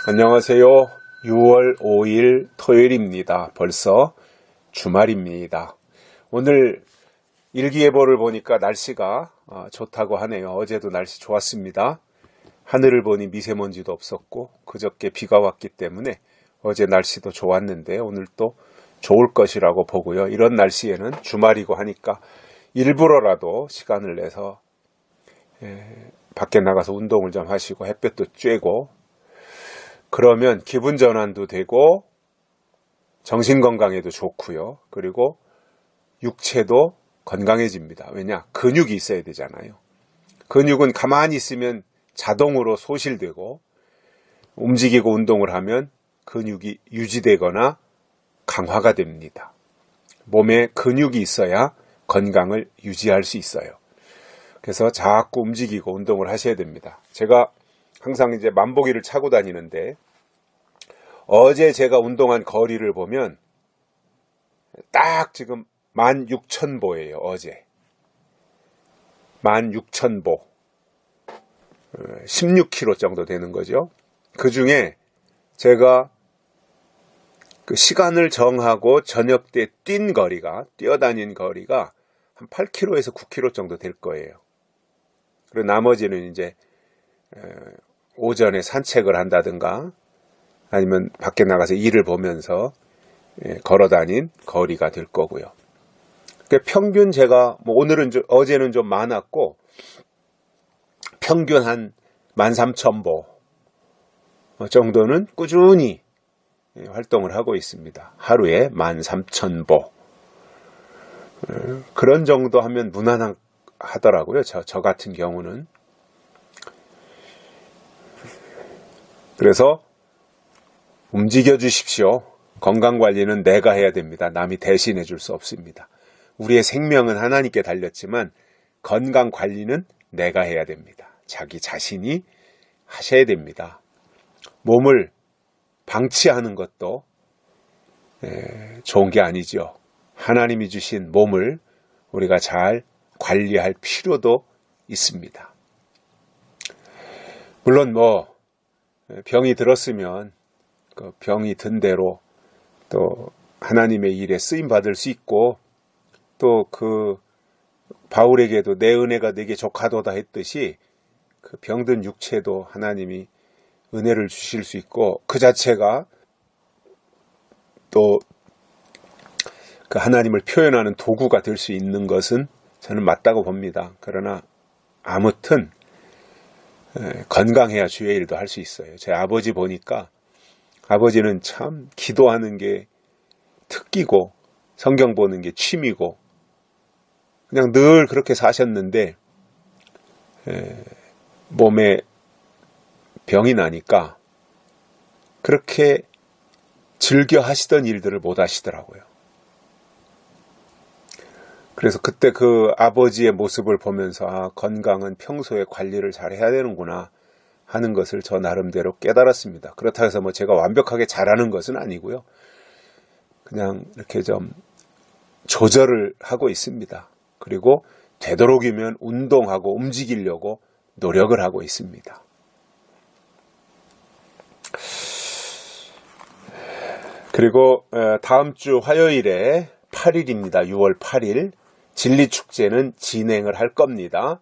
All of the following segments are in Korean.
안녕하세요. 6월 5일 토요일입니다. 벌써 주말입니다. 오늘 일기예보를 보니까 날씨가 좋다고 하네요. 어제도 날씨 좋았습니다. 하늘을 보니 미세먼지도 없었고 그저께 비가 왔기 때문에 어제 날씨도 좋았는데 오늘 또 좋을 것이라고 보고요. 이런 날씨에는 주말이고 하니까 일부러라도 시간을 내서 밖에 나가서 운동을 좀 하시고 햇볕도 쬐고 그러면 기분 전환도 되고 정신 건강에도 좋고요. 그리고 육체도 건강해집니다. 왜냐? 근육이 있어야 되잖아요. 근육은 가만히 있으면 자동으로 소실되고 움직이고 운동을 하면 근육이 유지되거나 강화가 됩니다. 몸에 근육이 있어야 건강을 유지할 수 있어요. 그래서 자꾸 움직이고 운동을 하셔야 됩니다. 제가 항상 이제 만보기를 차고 다니는데 어제 제가 운동한 거리를 보면 딱 지금 16,000보예요. 어제 16,000보 16km 정도 되는 거죠. 그 중에 제가 그 시간을 정하고 저녁 때 뛴 거리가 뛰어다닌 거리가 한 8km에서 9km 정도 될 거예요. 그리고 나머지는 이제 오전에 산책을 한다든가 아니면 밖에 나가서 일을 보면서 걸어다닌 거리가 될 거고요. 그러니까 평균 제가 오늘은 어제는 좀 많았고 평균 한 13,000보 정도는 꾸준히 활동을 하고 있습니다. 하루에 13,000보 그런 정도 하면 무난하더라고요. 저 같은 경우는. 그래서 움직여 주십시오. 건강관리는 내가 해야 됩니다. 남이 대신해 줄 수 없습니다. 우리의 생명은 하나님께 달렸지만 건강관리는 내가 해야 됩니다. 자기 자신이 하셔야 됩니다. 몸을 방치하는 것도 좋은 게 아니죠. 하나님이 주신 몸을 우리가 잘 관리할 필요도 있습니다. 물론 병이 들었으면 그 병이 든 대로 또 하나님의 일에 쓰임 받을 수 있고 또 그 바울에게도 내 은혜가 네게 족하도다 했듯이 그 병든 육체도 하나님이 은혜를 주실 수 있고 그 자체가 또 그 하나님을 표현하는 도구가 될 수 있는 것은 저는 맞다고 봅니다. 그러나 아무튼 건강해야 주의 일도 할 수 있어요. 제 아버지 보니까 아버지는 참 기도하는 게 특기고 성경 보는 게 취미고 그냥 늘 그렇게 사셨는데 몸에 병이 나니까 그렇게 즐겨 하시던 일들을 못 하시더라고요. 그래서 그때 그 아버지의 모습을 보면서 건강은 평소에 관리를 잘 해야 되는구나 하는 것을 저 나름대로 깨달았습니다. 그렇다고 해서 제가 완벽하게 잘하는 것은 아니고요. 그냥 이렇게 좀 조절을 하고 있습니다. 그리고 되도록이면 운동하고 움직이려고 노력을 하고 있습니다. 그리고 다음 주 화요일에 8일입니다. 6월 8일 진리축제는 진행을 할 겁니다.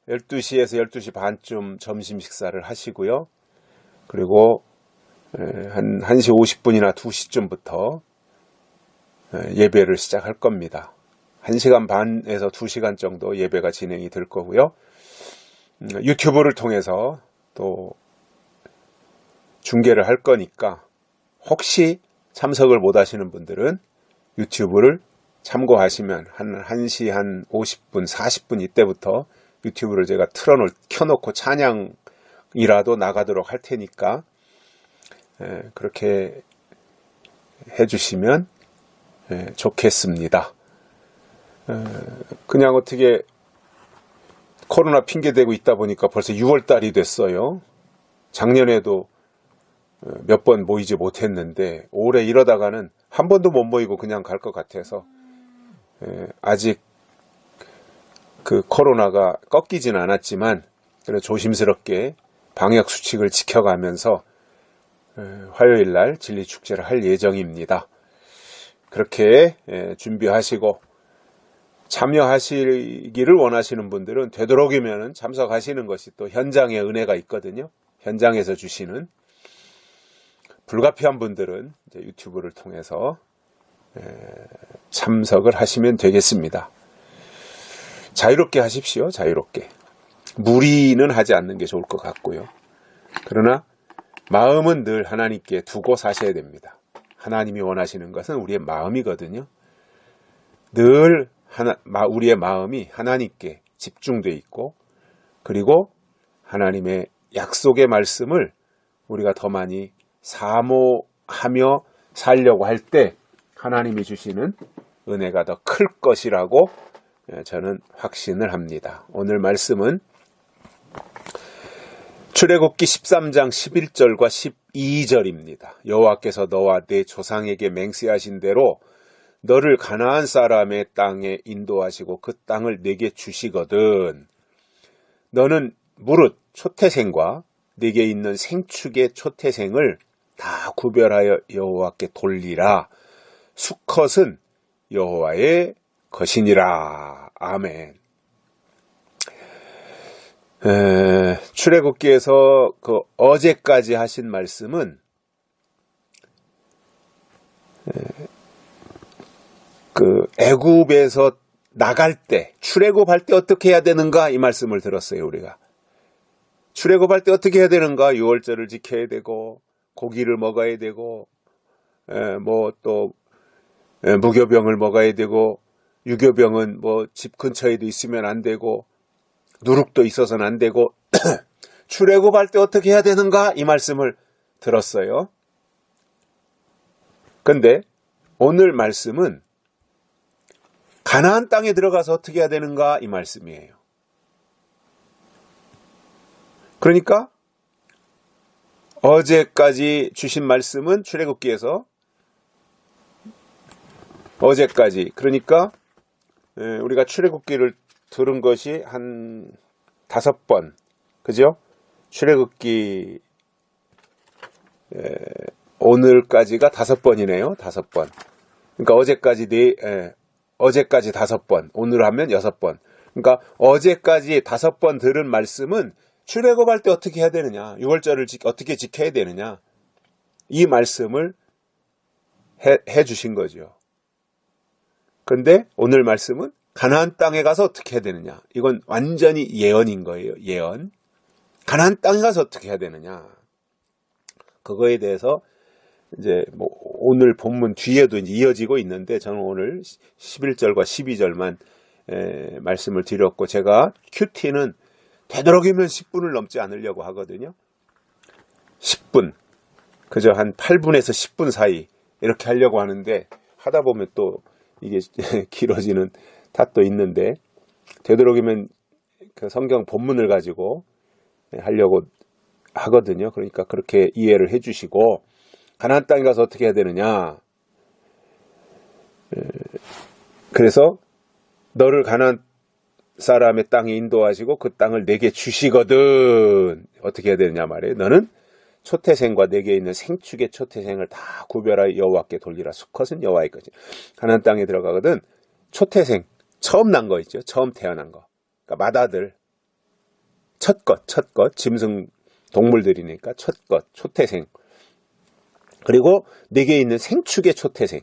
12시에서 12시 반쯤 점심 식사를 하시고요. 그리고 한 1시 50분이나 2시쯤부터 예배를 시작할 겁니다. 1시간 반에서 2시간 정도 예배가 진행이 될 거고요. 유튜브를 통해서 또 중계를 할 거니까 혹시 참석을 못 하시는 분들은 유튜브를 참고하시면 한 1시 한 50분, 40분 이때부터 유튜브를 제가 켜놓고 찬양이라도 나가도록 할 테니까 그렇게 해주시면 좋겠습니다. 그냥 어떻게 코로나 핑계대고 있다 보니까 벌써 6월달이 됐어요. 작년에도 몇 번 모이지 못했는데 올해 이러다가는 한 번도 못 모이고 그냥 갈 것 같아서 아직 그 코로나가 꺾이진 않았지만 그래 조심스럽게 방역 수칙을 지켜가면서 화요일 날 진리축제를 할 예정입니다. 그렇게 준비하시고 참여하시기를 원하시는 분들은 되도록이면 참석하시는 것이 또 현장의 은혜가 있거든요. 현장에서 주시는. 불가피한 분들은 이제 유튜브를 통해서 참석을 하시면 되겠습니다. 자유롭게 하십시오. 자유롭게. 무리는 하지 않는 게 좋을 것 같고요. 그러나 마음은 늘 하나님께 두고 사셔야 됩니다. 하나님이 원하시는 것은 우리의 마음이거든요. 늘 우리의 마음이 하나님께 집중되어 있고, 그리고 하나님의 약속의 말씀을 우리가 더 많이 사모하며 살려고 할 때 하나님이 주시는 은혜가 더 클 것이라고 저는 확신을 합니다. 오늘 말씀은 출애굽기 13장 11절과 12절입니다. 여호와께서 너와 내 조상에게 맹세하신 대로 너를 가나안 사람의 땅에 인도하시고 그 땅을 내게 주시거든. 너는 무릇 초태생과 내게 있는 생축의 초태생을 다 구별하여 여호와께 돌리라. 수컷은 여호와의 것이니라. 아멘. 출애굽기에서 그 어제까지 하신 말씀은 그 애굽에서 나갈 때, 출애굽할 때 어떻게 해야 되는가 이 말씀을 들었어요. 우리가 출애굽할 때 어떻게 해야 되는가? 유월절을 지켜야 되고 고기를 먹어야 되고 뭐 또 무교병을 먹어야 되고, 유교병은 뭐 집 근처에도 있으면 안 되고 누룩도 있어서는 안 되고 출애굽할 때 어떻게 해야 되는가 이 말씀을 들었어요. 근데 오늘 말씀은 가나안 땅에 들어가서 어떻게 해야 되는가 이 말씀이에요. 그러니까 어제까지 주신 말씀은 출애굽기에서 어제까지, 그러니까 우리가 출애굽기를 들은 것이 한 5번, 그죠? 출애굽기 오늘까지가 5번이네요. 5번. 그러니까 어제까지 5번, 오늘 하면 6번. 그러니까 어제까지 5번 들은 말씀은 출애굽할 때 어떻게 해야 되느냐, 유월절을 어떻게 지켜야 되느냐, 이 말씀을 해 주신 거죠. 근데 오늘 말씀은 가나안 땅에 가서 어떻게 해야 되느냐. 이건 완전히 예언인 거예요. 예언. 가나안 땅에 가서 어떻게 해야 되느냐. 그거에 대해서 이제 뭐 오늘 본문 뒤에도 이제 이어지고 있는데, 저는 오늘 11절과 12절만 말씀을 드렸고, 제가 큐티는 되도록이면 10분을 넘지 않으려고 하거든요. 10분. 그저 한 8분에서 10분 사이 이렇게 하려고 하는데, 하다 보면 또 이게 길어지는 탓도 있는데, 되도록이면 그 성경 본문을 가지고 하려고 하거든요. 그러니까 그렇게 이해를 해주시고, 가나안 땅에 가서 어떻게 해야 되느냐. 그래서 너를 가나안 사람의 땅에 인도하시고 그 땅을 내게 주시거든. 어떻게 해야 되느냐 말이에요. 너는 초태생과 내게 있는 생축의 초태생을 다 구별하여 여호와께 돌리라. 수컷은 여호와의 것이. 가나안 땅에 들어가거든. 초태생, 처음 난 거 있죠. 처음 태어난 거. 그러니까 맏아들, 첫것, 짐승 동물들이니까 첫것, 초태생. 그리고 내게 있는 생축의 초태생,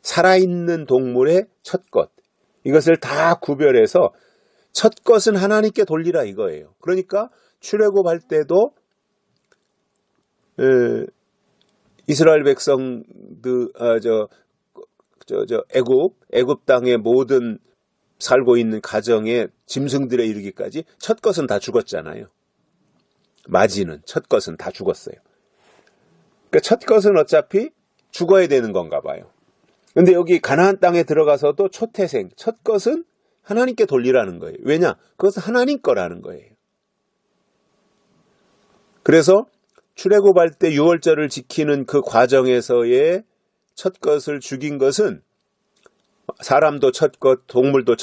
살아있는 동물의 첫것. 이것을 다 구별해서 첫것은 하나님께 돌리라 이거예요. 그러니까 출애굽할 때도 이스라엘 백성들 애굽 땅의 모든 살고 있는 가정의 짐승들에 이르기까지 첫것은 다 죽었잖아요. 마지는 첫것은 다 죽었어요. 그러니까 첫것은 어차피 죽어야 되는 건가 봐요. 근데 여기 가나안 땅에 들어가서도 초태생, 첫것은 하나님께 돌리라는 거예요. 왜냐? 그것은 하나님 거라는 거예요. 그래서 출애굽할 때 유월절을 지키는 그 과정에서의 첫것을 죽인 것은 사람도 첫것, 동물도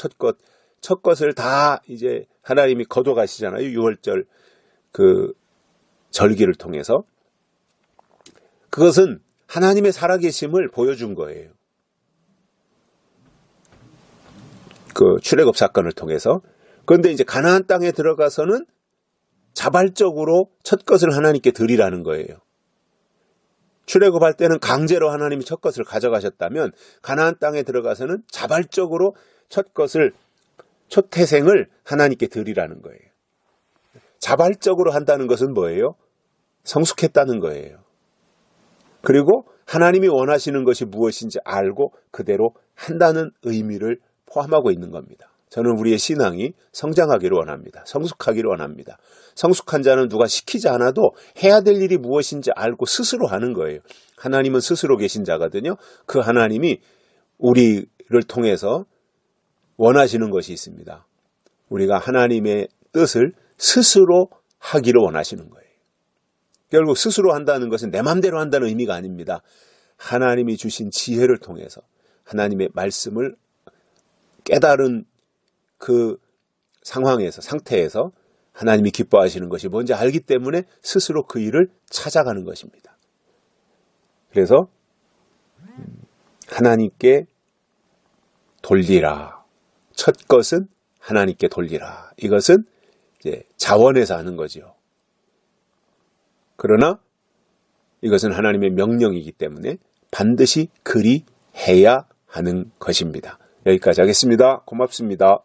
첫것을 다 이제 하나님이 거둬가시잖아요. 유월절 그 절기를 통해서. 그것은 하나님의 살아계심을 보여준 거예요. 그 출애굽 사건을 통해서. 그런데 이제 가나안 땅에 들어가서는 자발적으로 첫 것을 하나님께 드리라는 거예요. 출애굽할 때는 강제로 하나님이 첫 것을 가져가셨다면 가나안 땅에 들어가서는 자발적으로 첫 것을, 첫 태생을 하나님께 드리라는 거예요. 자발적으로 한다는 것은 뭐예요? 성숙했다는 거예요. 그리고 하나님이 원하시는 것이 무엇인지 알고 그대로 한다는 의미를 포함하고 있는 겁니다. 저는 우리의 신앙이 성장하기를 원합니다. 성숙하기를 원합니다. 성숙한 자는 누가 시키지 않아도 해야 될 일이 무엇인지 알고 스스로 하는 거예요. 하나님은 스스로 계신 자거든요. 그 하나님이 우리를 통해서 원하시는 것이 있습니다. 우리가 하나님의 뜻을 스스로 하기를 원하시는 거예요. 결국 스스로 한다는 것은 내 맘대로 한다는 의미가 아닙니다. 하나님이 주신 지혜를 통해서 하나님의 말씀을 깨달은 그 상태에서 하나님이 기뻐하시는 것이 뭔지 알기 때문에 스스로 그 일을 찾아가는 것입니다. 그래서 하나님께 돌리라. 첫 것은 하나님께 돌리라. 이것은 이제 자원에서 하는 거죠. 그러나 이것은 하나님의 명령이기 때문에 반드시 그리 해야 하는 것입니다. 여기까지 하겠습니다. 고맙습니다.